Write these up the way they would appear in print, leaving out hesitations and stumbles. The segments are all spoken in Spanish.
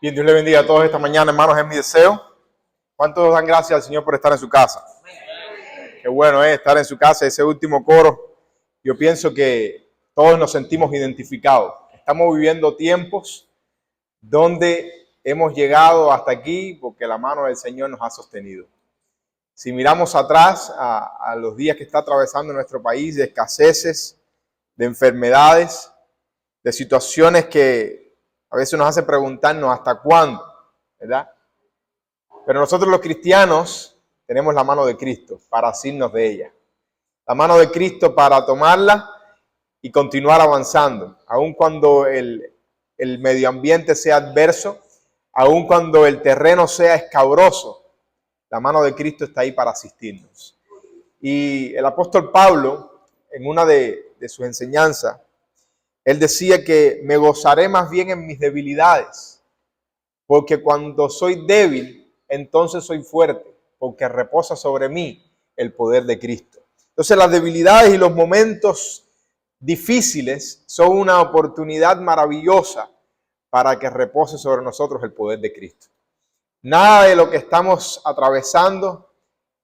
Bien, Dios le bendiga a todos esta mañana, hermanos, es mi deseo. ¿Cuántos dan gracias al Señor por estar en su casa? Qué bueno es estar en su casa, ese último coro. Yo pienso que todos nos sentimos identificados. Estamos viviendo tiempos donde hemos llegado hasta aquí porque la mano del Señor nos ha sostenido. Si miramos atrás a los días que está atravesando nuestro país, de escaseces, de enfermedades, de situaciones que a veces nos hacen preguntarnos hasta cuándo, ¿verdad? Pero nosotros los cristianos tenemos la mano de Cristo para asirnos de ella. La mano de Cristo para tomarla y continuar avanzando. Aun cuando el medio ambiente sea adverso, aun cuando el terreno sea escabroso, la mano de Cristo está ahí para asistirnos. Y el apóstol Pablo, en una de sus enseñanzas, él decía que me gozaré más bien en mis debilidades, porque cuando soy débil, entonces soy fuerte, porque reposa sobre mí el poder de Cristo. Entonces las debilidades y los momentos difíciles son una oportunidad maravillosa para que repose sobre nosotros el poder de Cristo. Nada de lo que estamos atravesando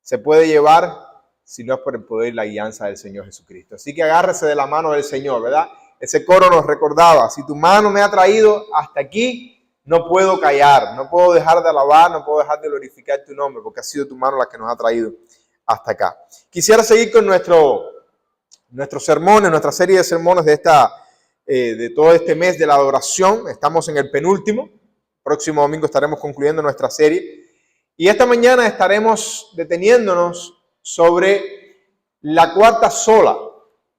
se puede llevar si no es por el poder y la guianza del Señor Jesucristo. Así que agárrese de la mano del Señor, ¿verdad? Ese coro nos recordaba, si tu mano me ha traído hasta aquí, no puedo callar, no puedo dejar de alabar, no puedo dejar de glorificar tu nombre, porque ha sido tu mano la que nos ha traído hasta acá. Quisiera seguir con nuestros sermones, nuestra serie de sermones de todo este mes de la adoración. Estamos en el penúltimo. Próximo domingo estaremos concluyendo nuestra serie. Y esta mañana estaremos deteniéndonos sobre la cuarta sola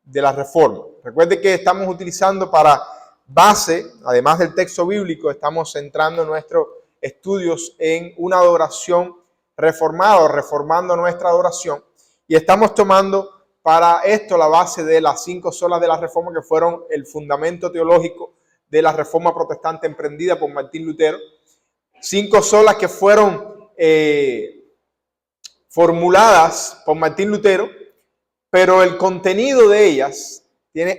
de la Reforma. Recuerde que estamos utilizando para base, además del texto bíblico, estamos centrando nuestros estudios en una adoración reformada, reformando nuestra adoración. Y estamos tomando para esto la base de las 5 solas de la Reforma, que fueron el fundamento teológico de la Reforma protestante emprendida por Martín Lutero. 5 solas que fueron formuladas por Martín Lutero, pero el contenido de ellas tenía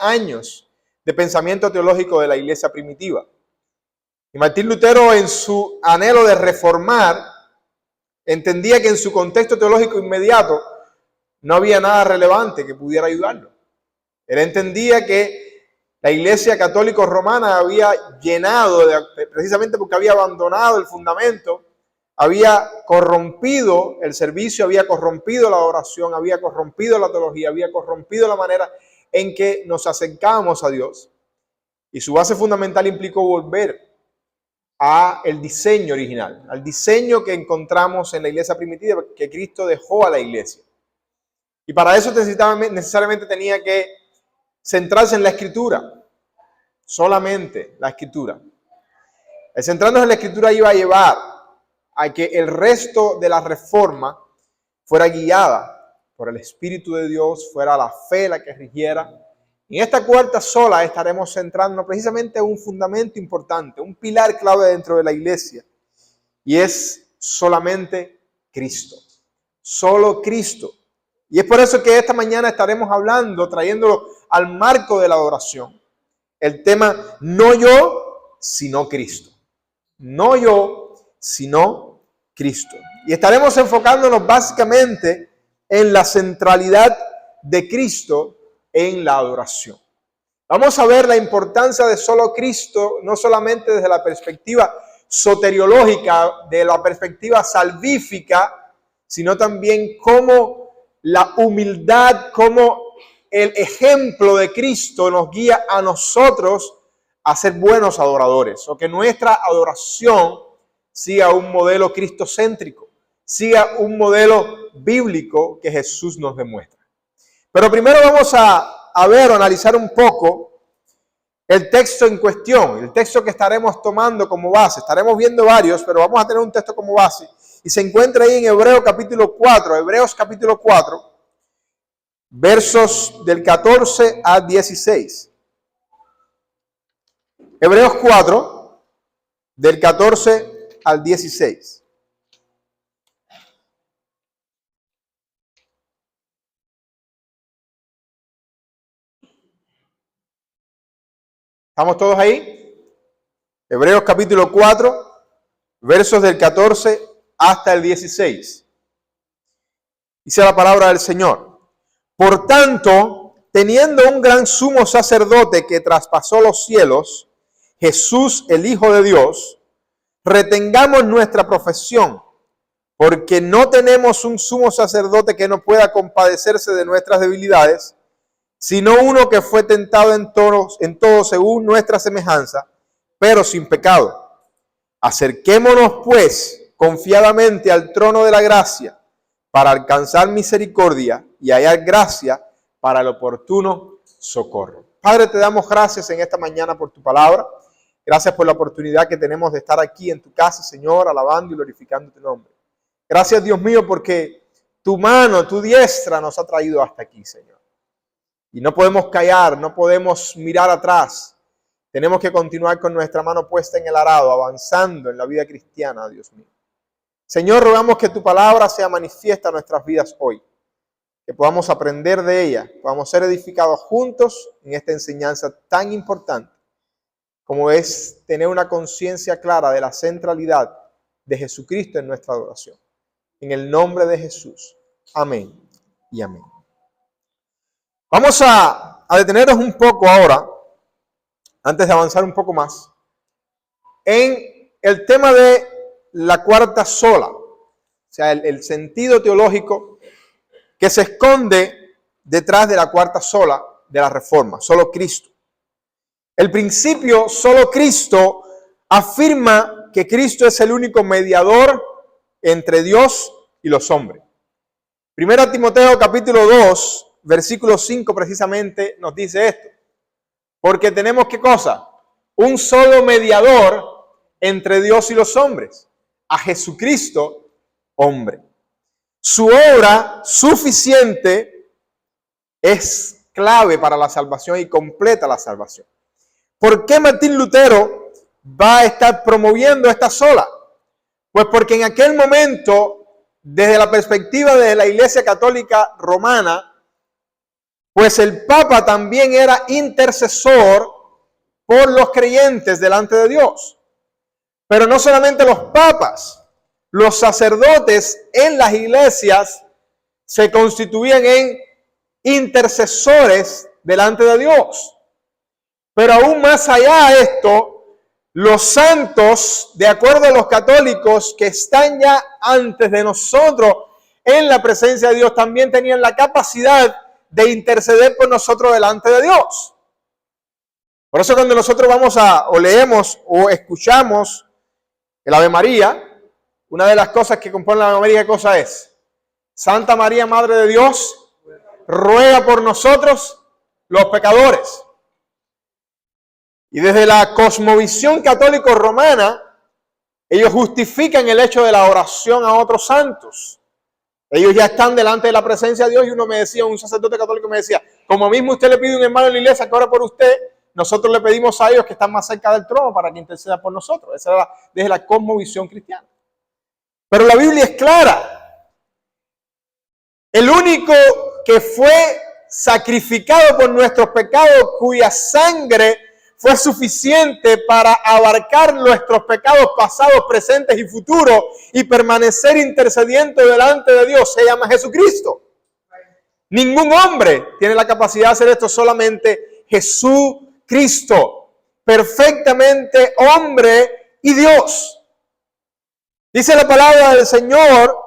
años de pensamiento teológico de la iglesia primitiva. Y Martín Lutero, en su anhelo de reformar, entendía que en su contexto teológico inmediato no había nada relevante que pudiera ayudarlo. Él entendía que la Iglesia Católica Romana había llenado, precisamente porque había abandonado el fundamento, había corrompido el servicio, había corrompido la oración, había corrompido la teología, había corrompido la manera en que nos acercábamos a Dios. Y su base fundamental implicó volver a el diseño original, al diseño que encontramos en la iglesia primitiva, que Cristo dejó a la iglesia. Y para eso necesariamente tenía que centrarse en la Escritura, solamente la Escritura. El centrarnos en la Escritura iba a llevar a que el resto de la Reforma fuera guiada por el Espíritu de Dios, fuera la fe la que rigiera. En esta cuarta sola estaremos centrándonos precisamente en un fundamento importante, un pilar clave dentro de la iglesia, y es solamente Cristo. Solo Cristo. Y es por eso que esta mañana estaremos hablando, trayéndolo al marco de la adoración, el tema no yo, sino Cristo. No yo, sino Cristo. Y estaremos enfocándonos básicamente en la centralidad de Cristo en la adoración. Vamos a ver la importancia de solo Cristo, no solamente desde la perspectiva soteriológica, de la perspectiva salvífica, sino también cómo la humildad, cómo el ejemplo de Cristo nos guía a nosotros a ser buenos adoradores, o que nuestra adoración siga un modelo cristocéntrico, siga un modelo bíblico que Jesús nos demuestra. Pero primero vamos a ver o analizar un poco el texto en cuestión, el texto que estaremos tomando como base. Estaremos viendo varios, pero vamos a tener un texto como base. Y se encuentra ahí en Hebreos capítulo 4, versos del 14 al 16. Hebreos 4, del 14 al 16. ¿Estamos todos ahí? Hebreos capítulo 4, versos del 14 hasta el 16. Dice la palabra del Señor. Por tanto, teniendo un gran sumo sacerdote que traspasó los cielos, Jesús, el Hijo de Dios, retengamos nuestra profesión, porque no tenemos un sumo sacerdote que no pueda compadecerse de nuestras debilidades, sino uno que fue tentado en todo según nuestra semejanza, pero sin pecado. Acerquémonos, pues, confiadamente al trono de la gracia, para alcanzar misericordia y hallar gracia para el oportuno socorro. Padre, te damos gracias en esta mañana por tu palabra. Gracias por la oportunidad que tenemos de estar aquí en tu casa, Señor, alabando y glorificando tu nombre. Gracias, Dios mío, porque tu mano, tu diestra nos ha traído hasta aquí, Señor. Y no podemos callar, no podemos mirar atrás. Tenemos que continuar con nuestra mano puesta en el arado, avanzando en la vida cristiana, Dios mío. Señor, rogamos que tu palabra sea manifiesta en nuestras vidas hoy. Que podamos aprender de ella, podamos ser edificados juntos en esta enseñanza tan importante como es tener una conciencia clara de la centralidad de Jesucristo en nuestra adoración. En el nombre de Jesús. Amén y amén. Vamos a detenernos un poco ahora, antes de avanzar un poco más, en el tema de la cuarta sola. O sea, el sentido teológico que se esconde detrás de la cuarta sola de la Reforma, solo Cristo. El principio solo Cristo afirma que Cristo es el único mediador entre Dios y los hombres. Primera Timoteo capítulo 2, versículo 5 precisamente nos dice esto. Porque tenemos, ¿qué cosa? Un solo mediador entre Dios y los hombres, a Jesucristo, hombre. Su obra suficiente es clave para la salvación y completa la salvación. ¿Por qué Martín Lutero va a estar promoviendo esta sola? Pues porque en aquel momento, desde la perspectiva de la Iglesia Católica Romana, pues el Papa también era intercesor por los creyentes delante de Dios. Pero no solamente los papas, los sacerdotes en las iglesias se constituían en intercesores delante de Dios. Pero aún más allá de esto, los santos, de acuerdo a los católicos que están ya antes de nosotros en la presencia de Dios, también tenían la capacidad de interceder por nosotros delante de Dios. Por eso cuando nosotros vamos o leemos o escuchamos el Ave María, una de las cosas que compone la Ave María, ¿qué cosa es? Santa María, Madre de Dios, ruega por nosotros los pecadores. Y desde la cosmovisión católico-romana, ellos justifican el hecho de la oración a otros santos. Ellos ya están delante de la presencia de Dios y un sacerdote católico me decía, como mismo usted le pide a un hermano en la iglesia que ore por usted, nosotros le pedimos a ellos que están más cerca del trono para que interceda por nosotros. Esa era desde la cosmovisión cristiana. Pero la Biblia es clara. El único que fue sacrificado por nuestros pecados, cuya sangre fue suficiente para abarcar nuestros pecados pasados, presentes y futuros y permanecer intercediendo delante de Dios, se llama Jesucristo. Ningún hombre tiene la capacidad de hacer esto, solamente Jesucristo, perfectamente hombre y Dios. Dice la palabra del Señor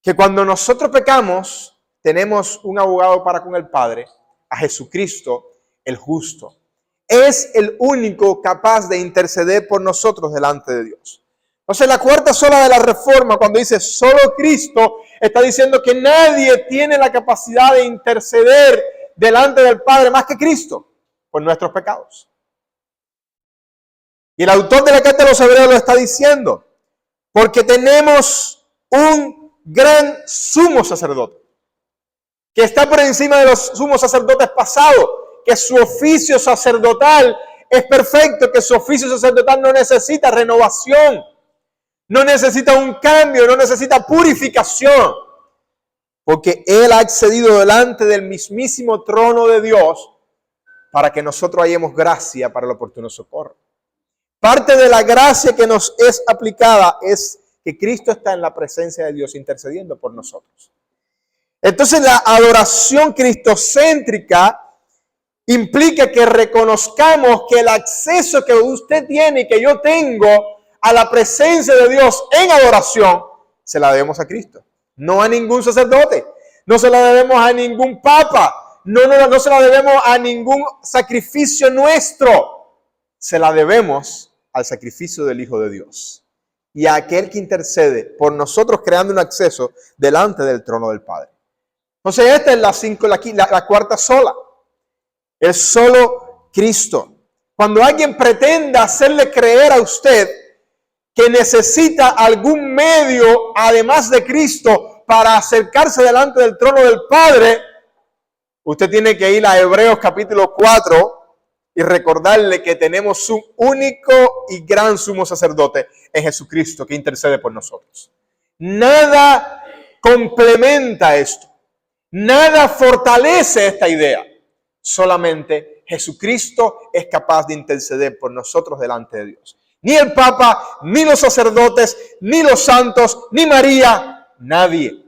que cuando nosotros pecamos, tenemos un abogado para con el Padre, a Jesucristo el justo. Es el único capaz de interceder por nosotros delante de Dios. Entonces la cuarta sola de la Reforma, cuando dice solo Cristo, está diciendo que nadie tiene la capacidad de interceder delante del Padre más que Cristo por nuestros pecados. Y el autor de la carta de los Hebreos lo está diciendo, porque tenemos un gran sumo sacerdote, que está por encima de los sumos sacerdotes pasados, que su oficio sacerdotal es perfecto, que su oficio sacerdotal no necesita renovación, no necesita un cambio, no necesita purificación, porque Él ha accedido delante del mismísimo trono de Dios para que nosotros hallemos gracia para el oportuno socorro. Parte de la gracia que nos es aplicada es que Cristo está en la presencia de Dios intercediendo por nosotros. Entonces la adoración cristocéntrica implica que reconozcamos que el acceso que usted tiene y que yo tengo a la presencia de Dios en adoración, se la debemos a Cristo, no a ningún sacerdote, no se la debemos a ningún papa, no se la debemos a ningún sacrificio nuestro, se la debemos al sacrificio del Hijo de Dios y a aquel que intercede por nosotros creando un acceso delante del trono del Padre. Entonces esta es la cuarta sola, el solo Cristo. Cuando alguien pretenda hacerle creer a usted que necesita algún medio, además de Cristo, para acercarse delante del trono del Padre, usted tiene que ir a Hebreos capítulo 4 y recordarle que tenemos un único y gran sumo sacerdote en Jesucristo que intercede por nosotros. Nada complementa esto. Nada fortalece esta idea. Solamente Jesucristo es capaz de interceder por nosotros delante de Dios. Ni el Papa, ni los sacerdotes, ni los santos, ni María, nadie.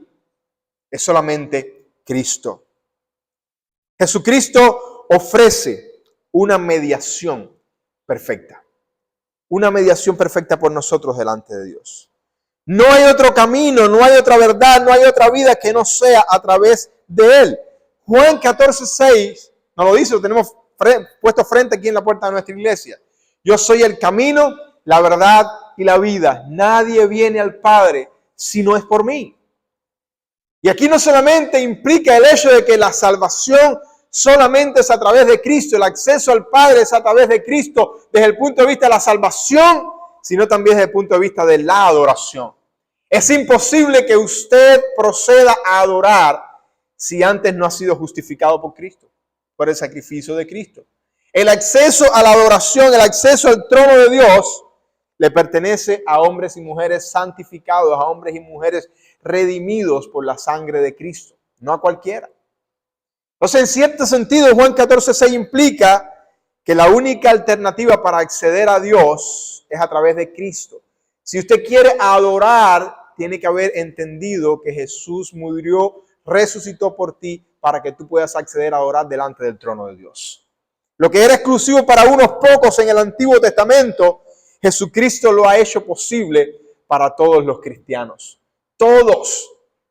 Es solamente Cristo. Jesucristo ofrece una mediación perfecta. Una mediación perfecta por nosotros delante de Dios. No hay otro camino, no hay otra verdad, no hay otra vida que no sea a través de Él. Juan 14:6 nos lo dice, lo tenemos puesto frente aquí en la puerta de nuestra iglesia. Yo soy el camino, la verdad y la vida. Nadie viene al Padre si no es por mí. Y aquí no solamente implica el hecho de que la salvación solamente es a través de Cristo, el acceso al Padre es a través de Cristo desde el punto de vista de la salvación, sino también desde el punto de vista de la adoración. Es imposible que usted proceda a adorar si antes no ha sido justificado por Cristo, por el sacrificio de Cristo. El acceso a la adoración, el acceso al trono de Dios, le pertenece a hombres y mujeres santificados, a hombres y mujeres redimidos por la sangre de Cristo, no a cualquiera. Entonces, en cierto sentido, Juan 14:6 implica que la única alternativa para acceder a Dios es a través de Cristo. Si usted quiere adorar, tiene que haber entendido que Jesús murió, resucitó por ti para que tú puedas acceder a adorar delante del trono de Dios. Lo que era exclusivo para unos pocos en el Antiguo Testamento, Jesucristo lo ha hecho posible para todos los cristianos. Todos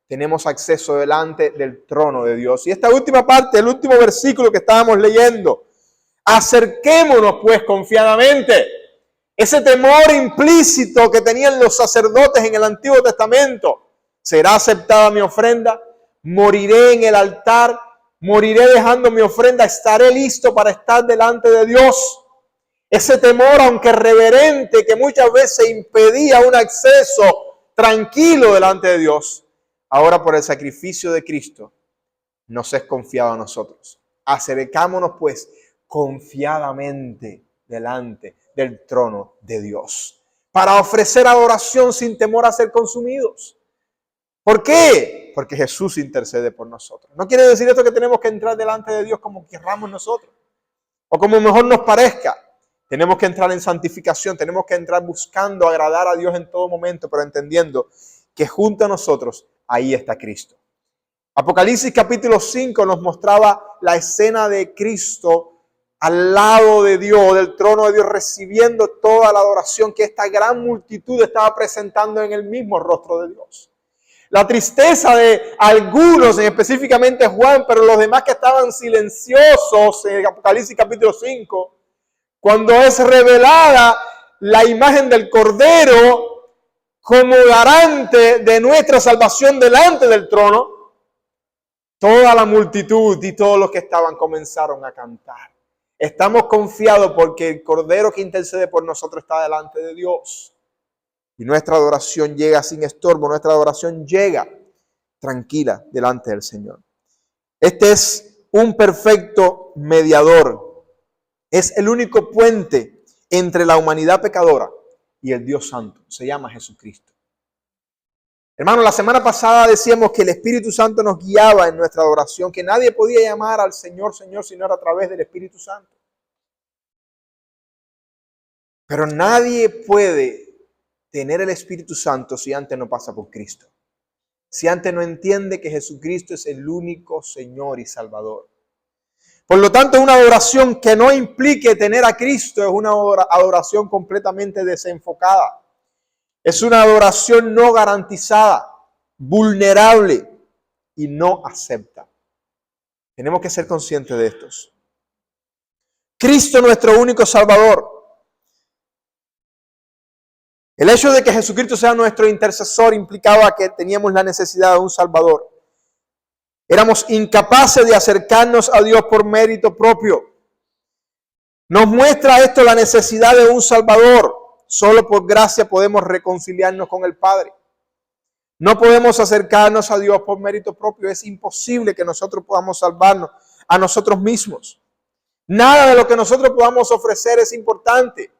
tenemos acceso delante del trono de Dios. Y esta última parte, el último versículo que estábamos leyendo, acerquémonos pues confiadamente. Ese temor implícito que tenían los sacerdotes en el Antiguo Testamento. ¿Será aceptada mi ofrenda? ¿Moriré en el altar? ¿Moriré dejando mi ofrenda? ¿Estaré listo para estar delante de Dios? Ese temor, aunque reverente, que muchas veces impedía un acceso tranquilo delante de Dios, ahora por el sacrificio de Cristo nos es confiado a nosotros. Acercámonos pues confiadamente delante del trono de Dios para ofrecer adoración sin temor a ser consumidos. ¿Por qué? Porque Jesús intercede por nosotros. No quiere decir esto que tenemos que entrar delante de Dios como querramos nosotros o como mejor nos parezca. Tenemos que entrar en santificación, tenemos que entrar buscando agradar a Dios en todo momento, pero entendiendo que junto a nosotros ahí está Cristo. Apocalipsis capítulo 5 nos mostraba la escena de Cristo al lado de Dios, del trono de Dios, recibiendo toda la adoración que esta gran multitud estaba presentando en el mismo rostro de Dios. La tristeza de algunos, específicamente Juan, pero los demás que estaban silenciosos en Apocalipsis capítulo 5, cuando es revelada la imagen del Cordero como garante de nuestra salvación delante del trono, toda la multitud y todos los que estaban comenzaron a cantar. Estamos confiados porque el Cordero que intercede por nosotros está delante de Dios. Y nuestra adoración llega sin estorbo, nuestra adoración llega tranquila delante del Señor. Este es un perfecto mediador. Es el único puente entre la humanidad pecadora y el Dios Santo. Se llama Jesucristo. Hermanos, la semana pasada decíamos que el Espíritu Santo nos guiaba en nuestra adoración, que nadie podía llamar al Señor, Señor, sino a través del Espíritu Santo. Pero nadie puede tener el Espíritu Santo si antes no pasa por Cristo. Si antes no entiende que Jesucristo es el único Señor y Salvador. Por lo tanto, una adoración que no implique tener a Cristo es una adoración completamente desenfocada. Es una adoración no garantizada, vulnerable y no acepta. Tenemos que ser conscientes de estos. Cristo, nuestro único Salvador. El hecho de que Jesucristo sea nuestro intercesor implicaba que teníamos la necesidad de un Salvador. Éramos incapaces de acercarnos a Dios por mérito propio. Nos muestra esto la necesidad de un Salvador. Solo por gracia podemos reconciliarnos con el Padre. No podemos acercarnos a Dios por mérito propio. Es imposible que nosotros podamos salvarnos a nosotros mismos. Nada de lo que nosotros podamos ofrecer es importante.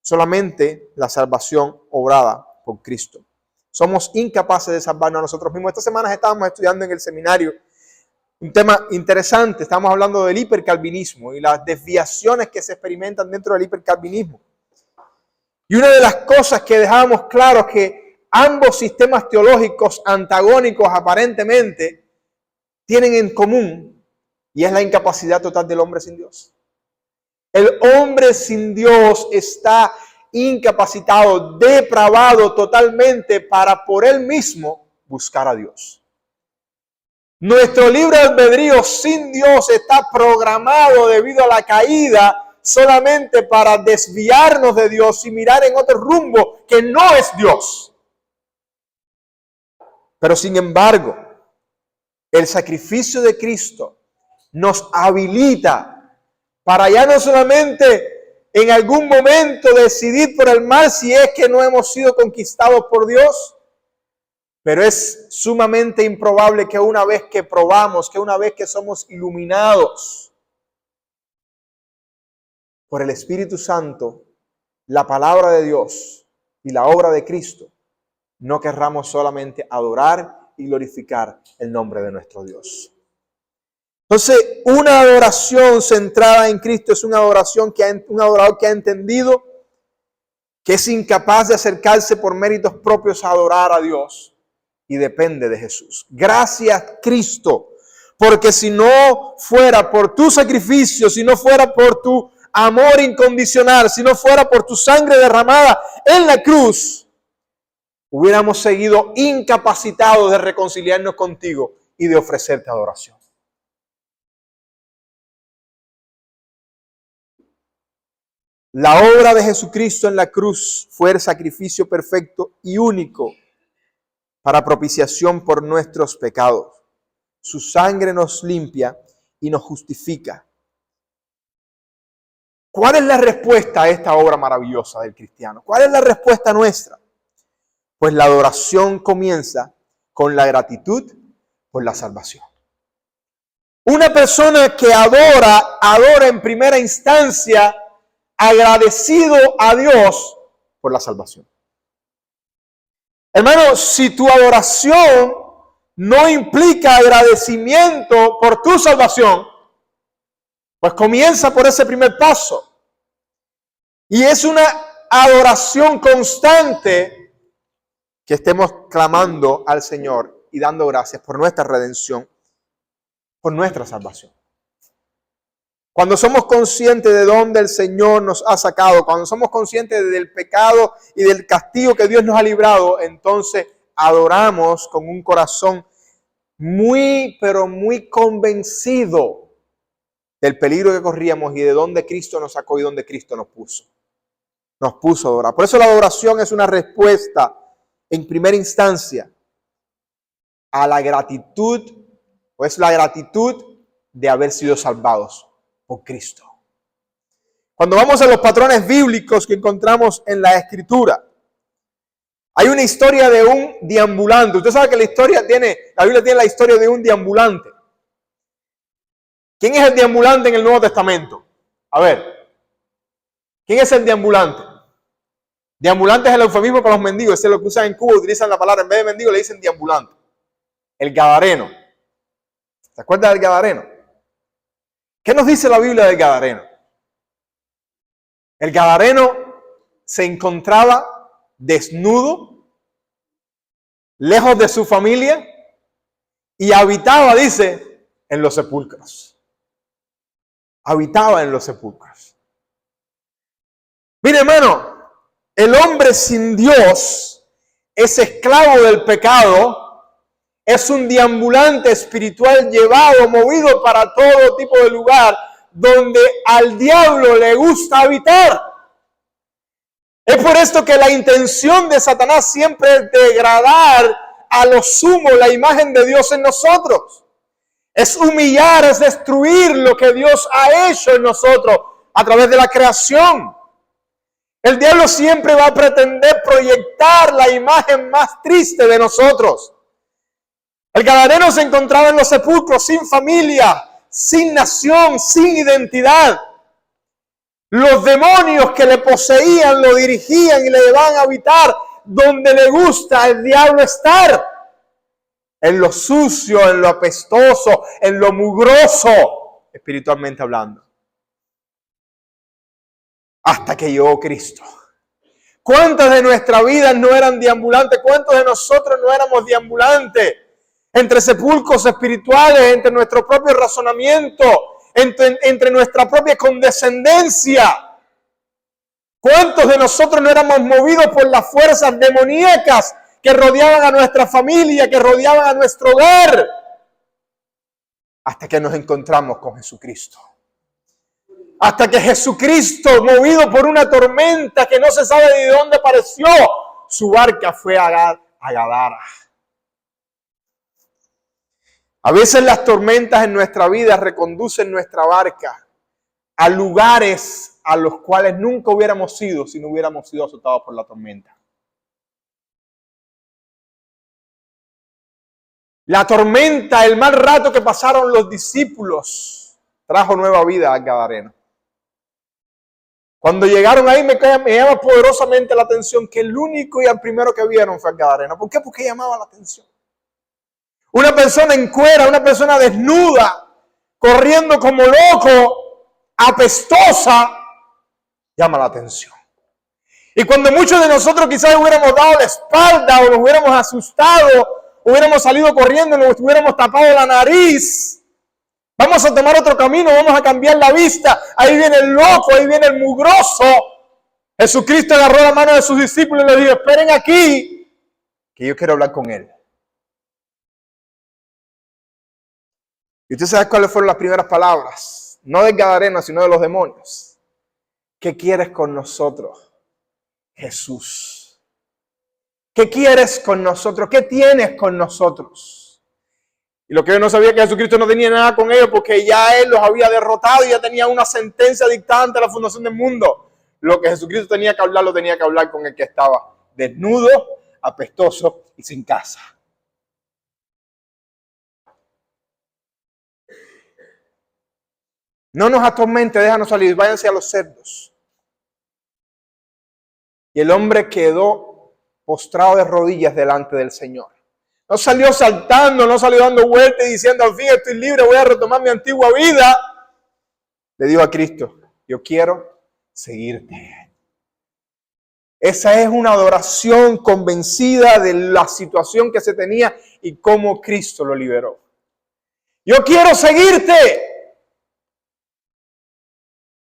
Solamente la salvación obrada por Cristo. Somos incapaces de salvarnos a nosotros mismos. Estas semanas estábamos estudiando en el seminario un tema interesante. Estamos hablando del hipercalvinismo y las desviaciones que se experimentan dentro del hipercalvinismo. Y una de las cosas que dejábamos claro es que ambos sistemas teológicos antagónicos aparentemente tienen en común, y es la incapacidad total del hombre sin Dios. El hombre sin Dios está incapacitado, depravado totalmente para por él mismo buscar a Dios. Nuestro libre albedrío sin Dios está programado debido a la caída solamente para desviarnos de Dios y mirar en otro rumbo que no es Dios. Pero sin embargo, el sacrificio de Cristo nos habilita para ya no solamente en algún momento decidir por el mal si es que no hemos sido conquistados por Dios, pero es sumamente improbable que una vez que probamos, que una vez que somos iluminados por el Espíritu Santo, la palabra de Dios y la obra de Cristo, no querramos solamente adorar y glorificar el nombre de nuestro Dios. Entonces, una adoración centrada en Cristo es una adoración un adorador que ha entendido que es incapaz de acercarse por méritos propios a adorar a Dios y depende de Jesús. Gracias, Cristo, porque si no fuera por tu sacrificio, si no fuera por tu amor incondicional, si no fuera por tu sangre derramada en la cruz, hubiéramos seguido incapacitados de reconciliarnos contigo y de ofrecerte adoración. La obra de Jesucristo en la cruz fue el sacrificio perfecto y único para propiciación por nuestros pecados. Su sangre nos limpia y nos justifica. ¿Cuál es la respuesta a esta obra maravillosa del cristiano? ¿Cuál es la respuesta nuestra? Pues la adoración comienza con la gratitud por la salvación. Una persona que adora en primera instancia agradecido a Dios por la salvación. Hermano, si tu adoración no implica agradecimiento por tu salvación, pues comienza por ese primer paso. Y es una adoración constante que estemos clamando al Señor y dando gracias por nuestra redención, por nuestra salvación. Cuando somos conscientes de dónde el Señor nos ha sacado, cuando somos conscientes del pecado y del castigo que Dios nos ha librado, entonces adoramos con un corazón muy, pero muy convencido del peligro que corríamos y de dónde Cristo nos sacó y dónde Cristo nos puso. Nos puso a adorar. Por eso la adoración es una respuesta en primera instancia a la gratitud, o es la gratitud de haber sido salvados por Cristo. Cuando vamos a los patrones bíblicos que encontramos en la Escritura, hay una historia de un deambulante. Usted sabe que la Biblia tiene la historia de un deambulante. ¿Quién es el deambulante en el Nuevo Testamento? A ver, ¿quién es el deambulante? Deambulante es el eufemismo para los mendigos. Ese es lo que usan en Cuba, utilizan la palabra, en vez de mendigo le dicen deambulante. El gadareno. ¿Se acuerda del gadareno? ¿Qué nos dice la Biblia del gadareno? El gadareno se encontraba desnudo, lejos de su familia, y habitaba, dice, en los sepulcros. Habitaba en los sepulcros. Mire, hermano, el hombre sin Dios es esclavo del pecado, es un deambulante espiritual llevado, movido para todo tipo de lugar donde al diablo le gusta habitar. Es por esto que la intención de Satanás siempre es degradar a lo sumo la imagen de Dios en nosotros. Es humillar, es destruir lo que Dios ha hecho en nosotros a través de la creación. El diablo siempre va a pretender proyectar la imagen más triste de nosotros. El gadareno se encontraba en los sepulcros sin familia, sin nación, sin identidad. Los demonios que le poseían lo dirigían y le llevaban a habitar donde le gusta al diablo estar. En lo sucio, en lo apestoso, en lo mugroso, espiritualmente hablando. Hasta que llegó Cristo. ¿Cuántas de nuestras vidas no eran deambulantes? ¿Cuántos de nosotros no éramos deambulantes? Entre sepulcros espirituales, entre nuestro propio razonamiento, entre nuestra propia condescendencia. ¿Cuántos de nosotros no éramos movidos por las fuerzas demoníacas que rodeaban a nuestra familia, que rodeaban a nuestro hogar? Hasta que nos encontramos con Jesucristo. Hasta que Jesucristo, movido por una tormenta que no se sabe de dónde apareció, su barca fue a Gadara. A veces las tormentas en nuestra vida reconducen nuestra barca a lugares a los cuales nunca hubiéramos ido si no hubiéramos sido azotados por la tormenta. La tormenta, el mal rato que pasaron los discípulos, trajo nueva vida al gadareno. Cuando llegaron ahí me llama poderosamente la atención que el único y el primero que vieron fue al gadareno. ¿Por qué? Porque llamaba la atención. Una persona en cuera, una persona desnuda, corriendo como loco, apestosa, llama la atención. Y cuando muchos de nosotros quizás hubiéramos dado la espalda o nos hubiéramos asustado, hubiéramos salido corriendo, nos hubiéramos tapado la nariz, vamos a tomar otro camino, vamos a cambiar la vista, ahí viene el loco, ahí viene el mugroso. Jesucristo agarró la mano de sus discípulos y les dijo, esperen aquí, que yo quiero hablar con él. Y usted sabe cuáles fueron las primeras palabras, no del gadareno, sino de los demonios. ¿Qué quieres con nosotros, Jesús? ¿Qué quieres con nosotros? ¿Qué tienes con nosotros? Y lo que yo no sabía, que Jesucristo no tenía nada con ellos, porque ya Él los había derrotado y ya tenía una sentencia dictada ante la fundación del mundo. Lo que Jesucristo tenía que hablar, lo tenía que hablar con el que estaba desnudo, apestoso y sin casa. No nos atormente, déjanos salir, váyanse a los cerdos. Y el hombre quedó postrado de rodillas delante del Señor. No salió saltando, no salió dando vueltas y diciendo, al fin estoy libre, voy a retomar mi antigua vida. Le dijo a Cristo, yo quiero seguirte. Esa es una adoración convencida de la situación que se tenía y cómo Cristo lo liberó. Yo quiero seguirte.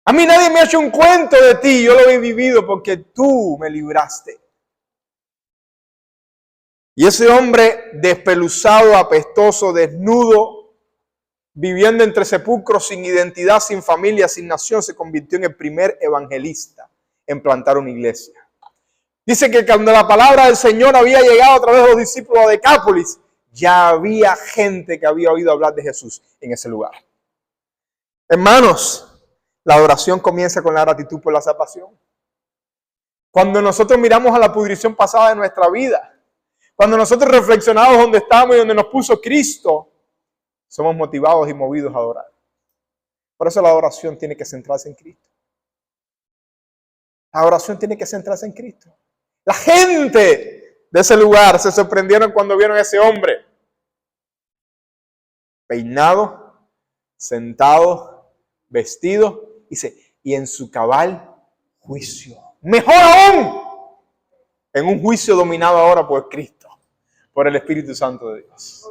A mí nadie me ha hecho un cuento de ti, yo lo he vivido porque tú me libraste. Y ese hombre despeluzado, apestoso, desnudo, viviendo entre sepulcros, sin identidad, sin familia, sin nación, se convirtió en el primer evangelista en plantar una iglesia. Dice que cuando la palabra del Señor había llegado a través de los discípulos de Decápolis, ya había gente que había oído hablar de Jesús en ese lugar. Hermanos, la adoración comienza con la gratitud por la salvación. Cuando nosotros miramos a la pudrición pasada de nuestra vida, cuando nosotros reflexionamos donde estamos y donde nos puso Cristo, somos motivados y movidos a adorar. Por eso la adoración tiene que centrarse en Cristo. La adoración tiene que centrarse en Cristo. La gente de ese lugar se sorprendieron cuando vieron a ese hombre peinado, sentado, vestido, dice, y en su cabal juicio. Mejor aún, en un juicio dominado ahora por Cristo, por el Espíritu Santo de Dios.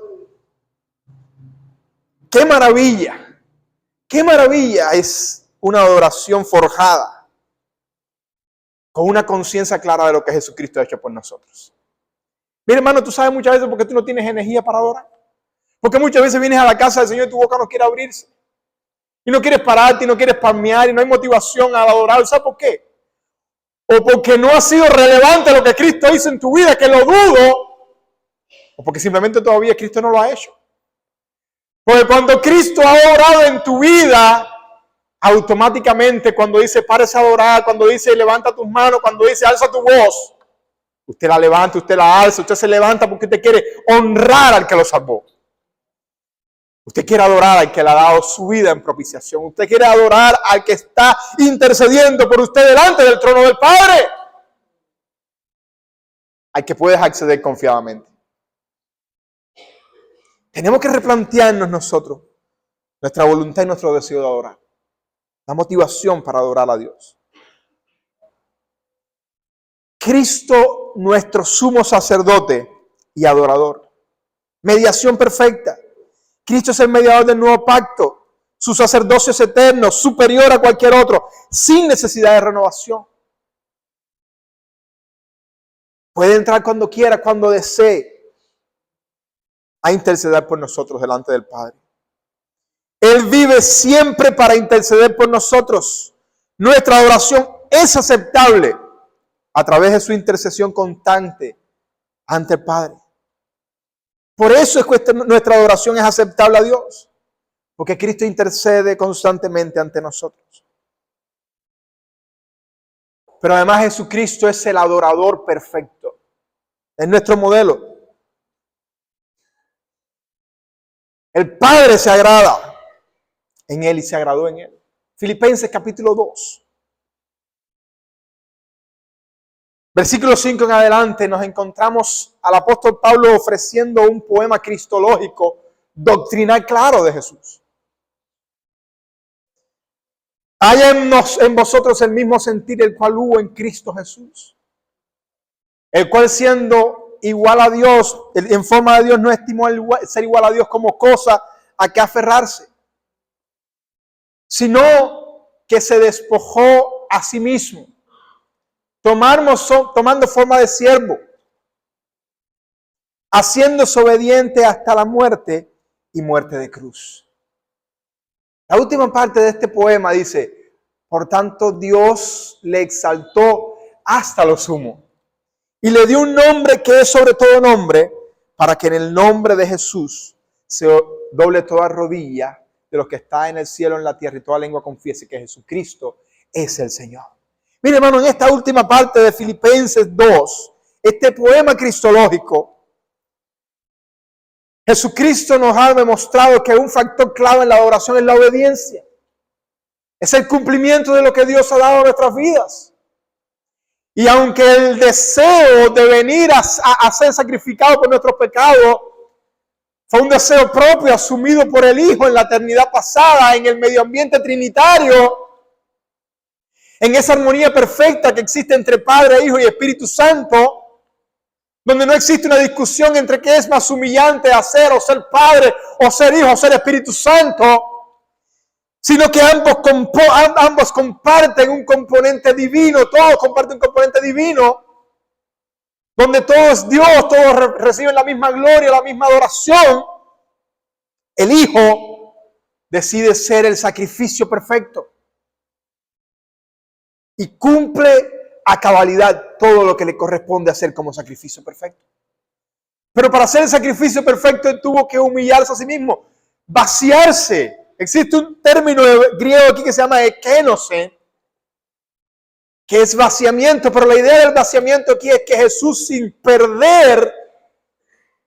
¡Qué maravilla! ¡Qué maravilla es una adoración forjada con una conciencia clara de lo que Jesucristo ha hecho por nosotros! Mira, hermano, tú sabes muchas veces por qué tú no tienes energía para adorar. Porque muchas veces vienes a la casa del Señor y tu boca no quiere abrirse. Y no quieres pararte, y no quieres palmear, y no hay motivación a adorar. ¿Sabes por qué? O porque no ha sido relevante lo que Cristo hizo en tu vida, que lo dudo. O porque simplemente todavía Cristo no lo ha hecho. Porque cuando Cristo ha orado en tu vida, automáticamente cuando dice párese a adorar, cuando dice levanta tus manos, cuando dice alza tu voz, usted la levanta, usted la alza, usted se levanta porque usted quiere honrar al que lo salvó. Usted quiere adorar al que le ha dado su vida en propiciación. Usted quiere adorar al que está intercediendo por usted delante del trono del Padre. Al que puedes acceder confiadamente. Tenemos que replantearnos nosotros nuestra voluntad y nuestro deseo de adorar. La motivación para adorar a Dios. Cristo, nuestro sumo sacerdote y adorador. Mediación perfecta. Cristo es el mediador del nuevo pacto. Su sacerdocio es eterno, superior a cualquier otro, sin necesidad de renovación. Puede entrar cuando quiera, cuando desee, a interceder por nosotros delante del Padre. Él vive siempre para interceder por nosotros. Nuestra adoración es aceptable a través de su intercesión constante ante el Padre. Por eso es que nuestra adoración es aceptable a Dios. Porque Cristo intercede constantemente ante nosotros. Pero además Jesucristo es el adorador perfecto. Es nuestro modelo. El Padre se agrada en Él y se agradó en Él. Filipenses capítulo 2. Versículo 5 en adelante nos encontramos al apóstol Pablo ofreciendo un poema cristológico doctrinal claro de Jesús. Haya en vosotros el mismo sentir el cual hubo en Cristo Jesús, el cual siendo igual a Dios, en forma de Dios, no estimó ser igual a Dios como cosa a que aferrarse, sino que se despojó a sí mismo, tomando forma de siervo, haciéndose obediente hasta la muerte y muerte de cruz. La última parte de este poema dice, por tanto Dios le exaltó hasta lo sumo y le dio un nombre que es sobre todo nombre, para que en el nombre de Jesús se doble toda rodilla de los que está en el cielo, en la tierra, y toda lengua confiese que Jesucristo es el Señor. Mire, hermano, en esta última parte de Filipenses 2, este poema cristológico, Jesucristo nos ha demostrado que un factor clave en la adoración es la obediencia. Es el cumplimiento de lo que Dios ha dado a nuestras vidas. Y aunque el deseo de venir a ser sacrificado por nuestros pecados fue un deseo propio asumido por el Hijo en la eternidad pasada, en el medio ambiente trinitario, en esa armonía perfecta que existe entre Padre, Hijo y Espíritu Santo, donde no existe una discusión entre qué es más humillante hacer, o ser Padre, o ser Hijo, o ser Espíritu Santo, sino que ambos comparten un componente divino, todos comparten un componente divino, donde todo es Dios, todos reciben la misma gloria, la misma adoración. El Hijo decide ser el sacrificio perfecto y cumple a cabalidad todo lo que le corresponde hacer como sacrificio perfecto. Pero para hacer el sacrificio perfecto, Él tuvo que humillarse a sí mismo, vaciarse. Existe un término griego aquí que se llama ekenose, que es vaciamiento, pero la idea del vaciamiento aquí es que Jesús, sin perder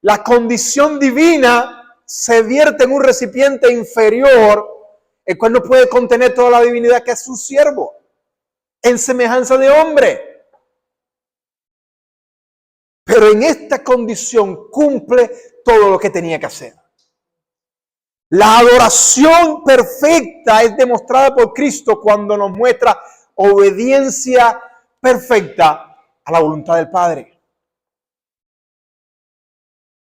la condición divina, se vierte en un recipiente inferior, el cual no puede contener toda la divinidad que es su siervo, en semejanza de hombre. Pero en esta condición cumple todo lo que tenía que hacer. La adoración perfecta es demostrada por Cristo cuando nos muestra obediencia perfecta a la voluntad del Padre.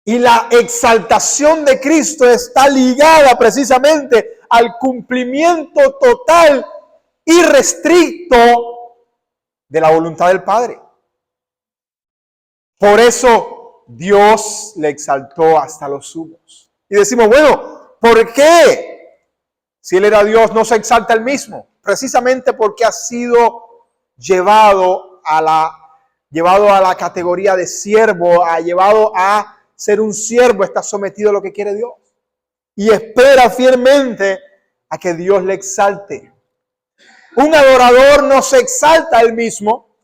Y la exaltación de Cristo está ligada precisamente al cumplimiento total y restricto de la voluntad del Padre. Por eso Dios le exaltó hasta los sumos. Y decimos, bueno, ¿por qué? Si Él era Dios, no se exalta Él mismo. Precisamente porque ha sido llevado a la categoría de siervo, llevado a ser un siervo, está sometido a lo que quiere Dios. Y espera fielmente a que Dios le exalte. Un adorador no se exalta él mismo.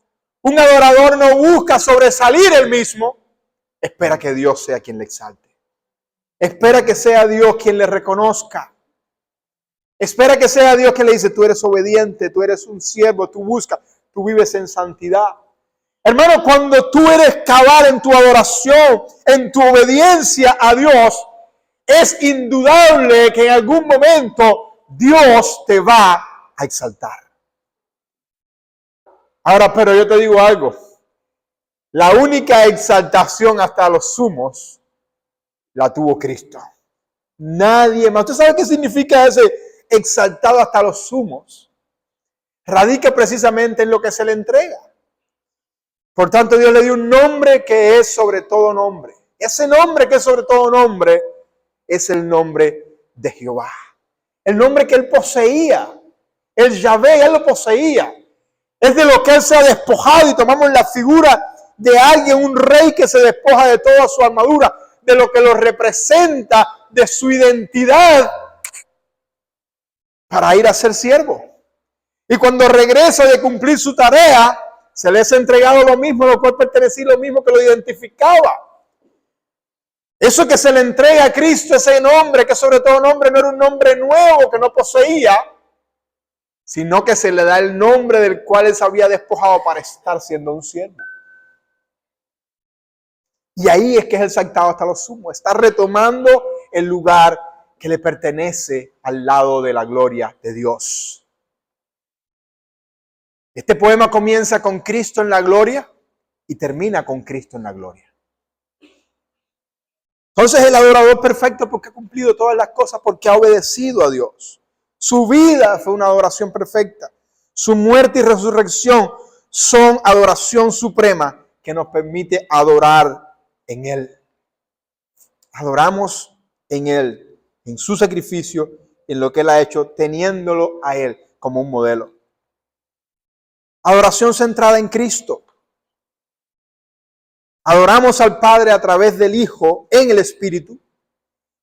Un adorador no busca sobresalir él mismo. Espera que Dios sea quien le exalte. Espera que sea Dios quien le reconozca. Espera que sea Dios quien le dice, tú eres obediente, tú eres un siervo, tú buscas, tú vives en santidad. Hermano, cuando tú eres cabal en tu adoración, en tu obediencia a Dios, es indudable que en algún momento Dios te va a exaltar. Ahora, pero yo te digo algo. La única exaltación hasta los sumos la tuvo Cristo. Nadie más. ¿Usted sabe qué significa ese exaltado hasta los sumos? Radica precisamente en lo que se le entrega. Por tanto, Dios le dio un nombre que es sobre todo nombre. Ese nombre que es sobre todo nombre es el nombre de Jehová. El nombre que Él poseía. El Yahvé, Él lo poseía. Es de lo que Él se ha despojado y tomamos la figura de alguien, un rey que se despoja de toda su armadura, de lo que lo representa, de su identidad, para ir a ser siervo. Y cuando regresa de cumplir su tarea, se les ha entregado lo mismo, lo cual pertenecía lo mismo que lo identificaba. Eso que se le entrega a Cristo, ese nombre, que sobre todo nombre, no era un nombre nuevo que no poseía, sino que se le da el nombre del cual Él se había despojado para estar siendo un siervo. Y ahí es que es exaltado hasta lo sumo. Está retomando el lugar que le pertenece al lado de la gloria de Dios. Este poema comienza con Cristo en la gloria y termina con Cristo en la gloria. Entonces el adorador perfecto porque ha cumplido todas las cosas, porque ha obedecido a Dios. Su vida fue una adoración perfecta. Su muerte y resurrección son adoración suprema que nos permite adorar en Él. Adoramos en Él, en su sacrificio, en lo que Él ha hecho, teniéndolo a Él como un modelo. Adoración centrada en Cristo. Adoramos al Padre a través del Hijo en el Espíritu.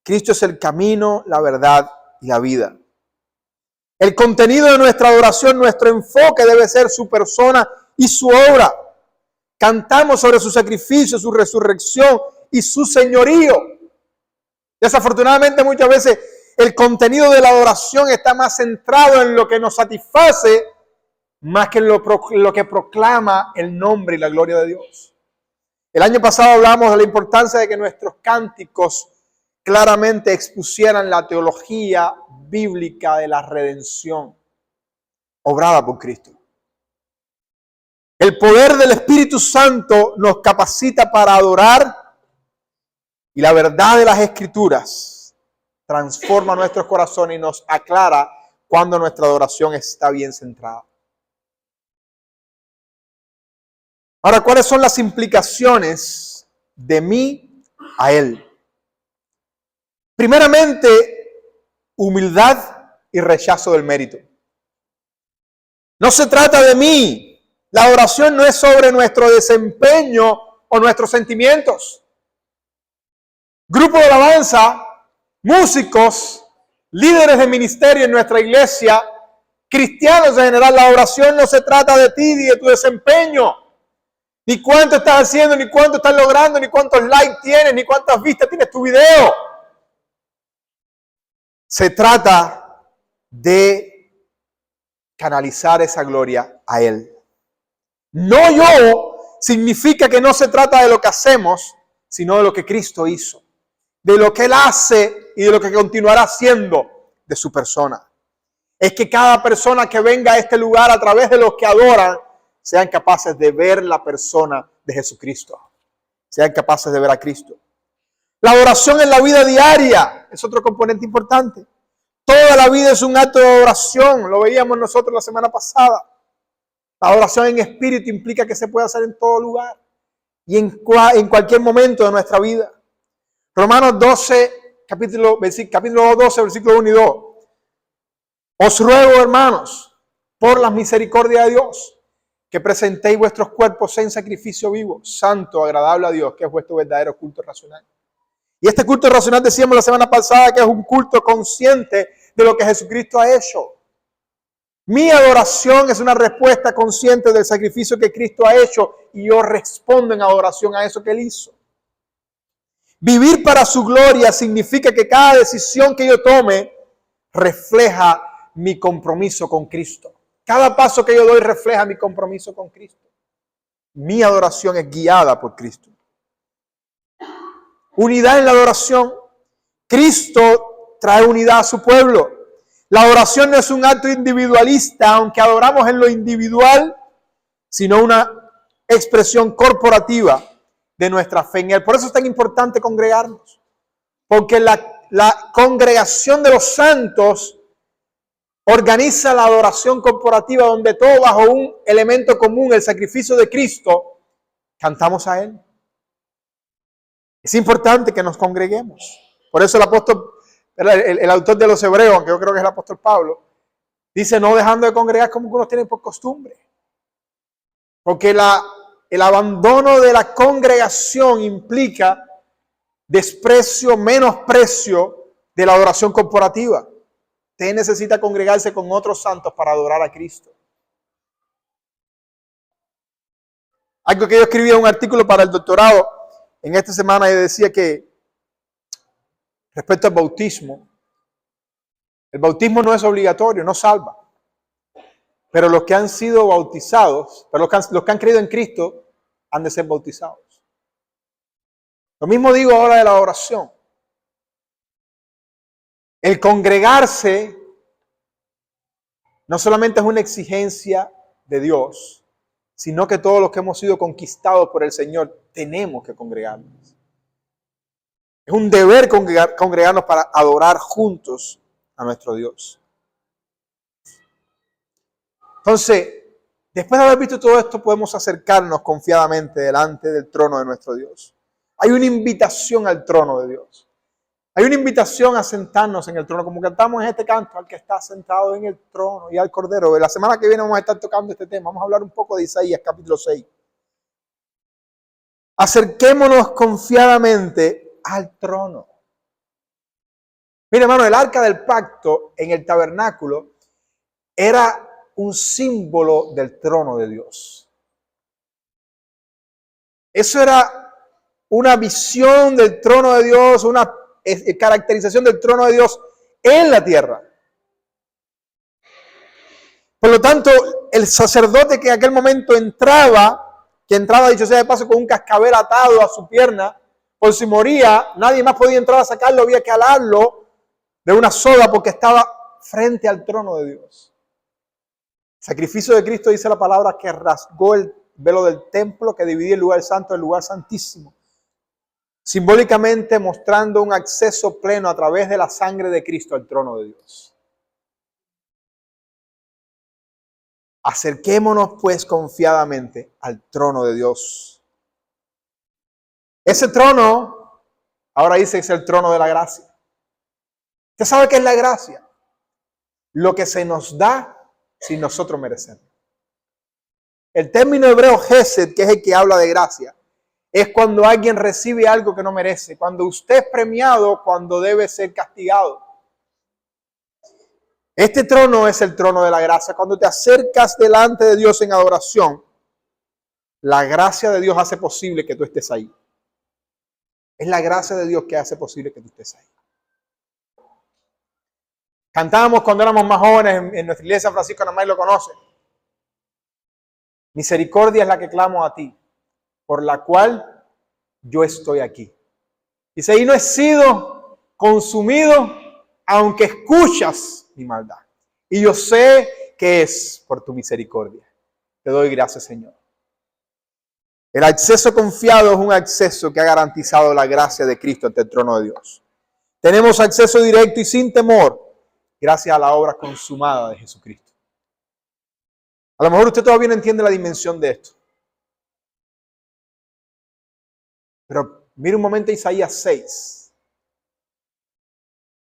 Cristo es el camino, la verdad y la vida. El contenido de nuestra adoración, nuestro enfoque debe ser su persona y su obra. Cantamos sobre su sacrificio, su resurrección y su señorío. Desafortunadamente muchas veces el contenido de la adoración está más centrado en lo que nos satisface más que en lo que proclama el nombre y la gloria de Dios. El año pasado hablamos de la importancia de que nuestros cánticos claramente expusieran la teología bíblica de la redención obrada por Cristo. El poder del Espíritu Santo nos capacita para adorar y la verdad de las Escrituras transforma nuestros corazones y nos aclara cuando nuestra adoración está bien centrada. Ahora, ¿cuáles son las implicaciones de mí a Él? Primeramente, humildad y rechazo del mérito. No se trata de mí. La oración no es sobre nuestro desempeño o nuestros sentimientos. Grupo de alabanza, músicos, líderes de ministerio en nuestra iglesia, cristianos en general, la oración no se trata de ti ni de tu desempeño. Ni cuánto estás haciendo, ni cuánto estás logrando, ni cuántos likes tienes, ni cuántas vistas tienes tu video. Se trata de canalizar esa gloria a Él. No yo significa que no se trata de lo que hacemos, sino de lo que Cristo hizo. De lo que Él hace y de lo que continuará haciendo de su persona. Es que cada persona que venga a este lugar a través de los que adoran, sean capaces de ver la persona de Jesucristo. Sean capaces de ver a Cristo. La adoración en la vida diaria es otro componente importante. Toda la vida es un acto de adoración. Lo veíamos nosotros la semana pasada. La adoración en espíritu implica que se puede hacer en todo lugar y en cualquier momento de nuestra vida. Romanos 12, capítulo 12, versículos 1 y 2. Os ruego, hermanos, por la misericordia de Dios, que presentéis vuestros cuerpos en sacrificio vivo, santo, agradable a Dios, que es vuestro verdadero culto racional. Y este culto racional decíamos la semana pasada que es un culto consciente de lo que Jesucristo ha hecho. Mi adoración es una respuesta consciente del sacrificio que Cristo ha hecho y yo respondo en adoración a eso que Él hizo. Vivir para su gloria significa que cada decisión que yo tome refleja mi compromiso con Cristo. Cada paso que yo doy refleja mi compromiso con Cristo. Mi adoración es guiada por Cristo. Unidad en la adoración. Cristo trae unidad a su pueblo. La adoración no es un acto individualista, aunque adoramos en lo individual, sino una expresión corporativa de nuestra fe en Él. Por eso es tan importante congregarnos. Porque la congregación de los santos organiza la adoración corporativa donde todo bajo un elemento común, el sacrificio de Cristo, cantamos a Él. Es importante que nos congreguemos. Por eso el apóstol, el autor de los Hebreos, aunque yo creo que es el apóstol Pablo, dice no dejando de congregar como unos tienen por costumbre. Porque el abandono de la congregación implica desprecio, menosprecio de la adoración corporativa. Usted necesita congregarse con otros santos para adorar a Cristo. Algo que yo escribí en un artículo para el doctorado en esta semana, y decía que respecto al bautismo, el bautismo no es obligatorio, no salva. Pero los que han sido bautizados, pero los que han creído en Cristo, han de ser bautizados. Lo mismo digo ahora de la oración. El congregarse no solamente es una exigencia de Dios, sino que todos los que hemos sido conquistados por el Señor tenemos que congregarnos. Es un deber congregarnos para adorar juntos a nuestro Dios. Entonces, después de haber visto todo esto, podemos acercarnos confiadamente delante del trono de nuestro Dios. Hay una invitación al trono de Dios. Hay una invitación a sentarnos en el trono, como cantamos en este canto, al que está sentado en el trono y al Cordero. La semana que viene vamos a estar tocando este tema. Vamos a hablar un poco de Isaías, capítulo 6. Acerquémonos confiadamente al trono. Mira, hermano, el arca del pacto en el tabernáculo era un símbolo del trono de Dios. Eso era una visión del trono de Dios, una caracterización del trono de Dios en la tierra. Por lo tanto, el sacerdote que en aquel momento entraba, dicho sea de paso, con un cascabel atado a su pierna, por si moría, nadie más podía entrar a sacarlo, había que alarlo de una soga porque estaba frente al trono de Dios. El sacrificio de Cristo, dice la palabra, que rasgó el velo del templo, que dividía el lugar santo del lugar santísimo. Simbólicamente mostrando un acceso pleno a través de la sangre de Cristo al trono de Dios. Acerquémonos pues confiadamente al trono de Dios. Ese trono, ahora dice, es el trono de la gracia. ¿Usted sabe qué es la gracia? Lo que se nos da sin nosotros merecemos. El término hebreo Gesed, que es el que habla de gracia, es cuando alguien recibe algo que no merece, cuando usted es premiado, cuando debe ser castigado. Este trono es el trono de la gracia. Cuando te acercas delante de Dios en adoración, la gracia de Dios hace posible que tú estés ahí. Es la gracia de Dios que hace posible que tú estés ahí. Cantábamos cuando éramos más jóvenes en nuestra iglesia, Francisco Namay lo conoce. Misericordia es la que clamo a ti, por la cual yo estoy aquí. Dice, y no he sido consumido, aunque escuchas mi maldad. Y yo sé que es por tu misericordia. te doy gracias, Señor. El acceso confiado es un acceso que ha garantizado la gracia de Cristo ante el trono de Dios. Tenemos acceso directo y sin temor gracias a la obra consumada de Jesucristo. A lo mejor usted todavía no entiende la dimensión de esto. Pero mire un momento Isaías 6.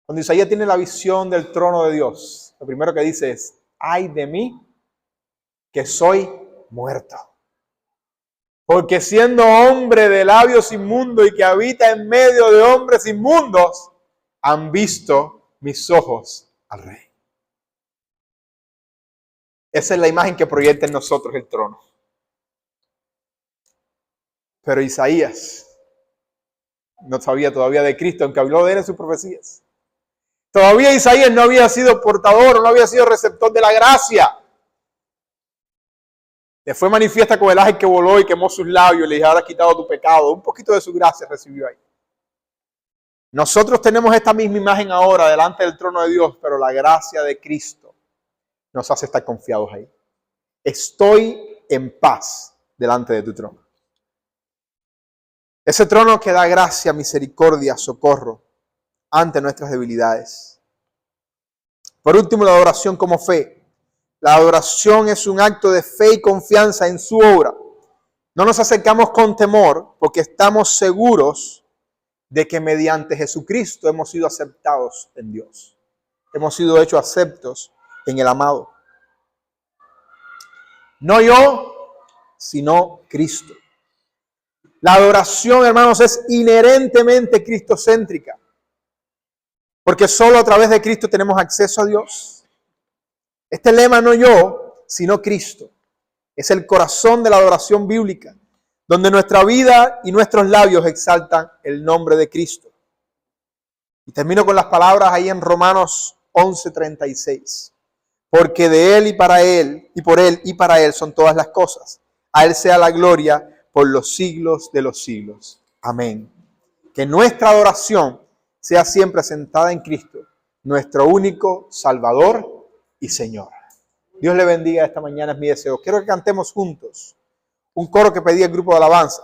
Cuando Isaías tiene la visión del trono de Dios, lo primero que dice es: ay de mí, que soy muerto. Porque siendo hombre de labios inmundos y que habita en medio de hombres inmundos, han visto mis ojos al Rey. Esa es la imagen que proyecta en nosotros el trono. Pero Isaías no sabía todavía de Cristo, aunque habló de él en sus profecías. Todavía Isaías no había sido portador, no había sido receptor de la gracia. Le fue manifiesta con el ángel que voló y quemó sus labios y le dijo: ahora has quitado tu pecado. Un poquito de su gracia recibió ahí. Nosotros tenemos esta misma imagen ahora delante del trono de Dios, pero la gracia de Cristo nos hace estar confiados ahí. Estoy en paz delante de tu trono. Ese trono que da gracia, misericordia, socorro ante nuestras debilidades. Por último, la adoración como fe. La adoración es un acto de fe y confianza en su obra. No nos acercamos con temor porque estamos seguros de que mediante Jesucristo hemos sido aceptados en Dios. Hemos sido hechos aceptos en el amado. No yo, sino Cristo. La adoración, hermanos, es inherentemente cristocéntrica. Porque solo a través de Cristo tenemos acceso a Dios. Este lema, no yo, sino Cristo, es el corazón de la adoración bíblica, donde nuestra vida y nuestros labios exaltan el nombre de Cristo. Y termino con las palabras ahí en Romanos 11:36. Porque de Él y para Él, y por Él y para Él son todas las cosas. A Él sea la gloria por los siglos de los siglos. Amén. Que nuestra adoración sea siempre sentada en Cristo, nuestro único Salvador y Señor. Dios le bendiga esta mañana, es mi deseo. Quiero que cantemos juntos un coro que pedía el grupo de alabanza.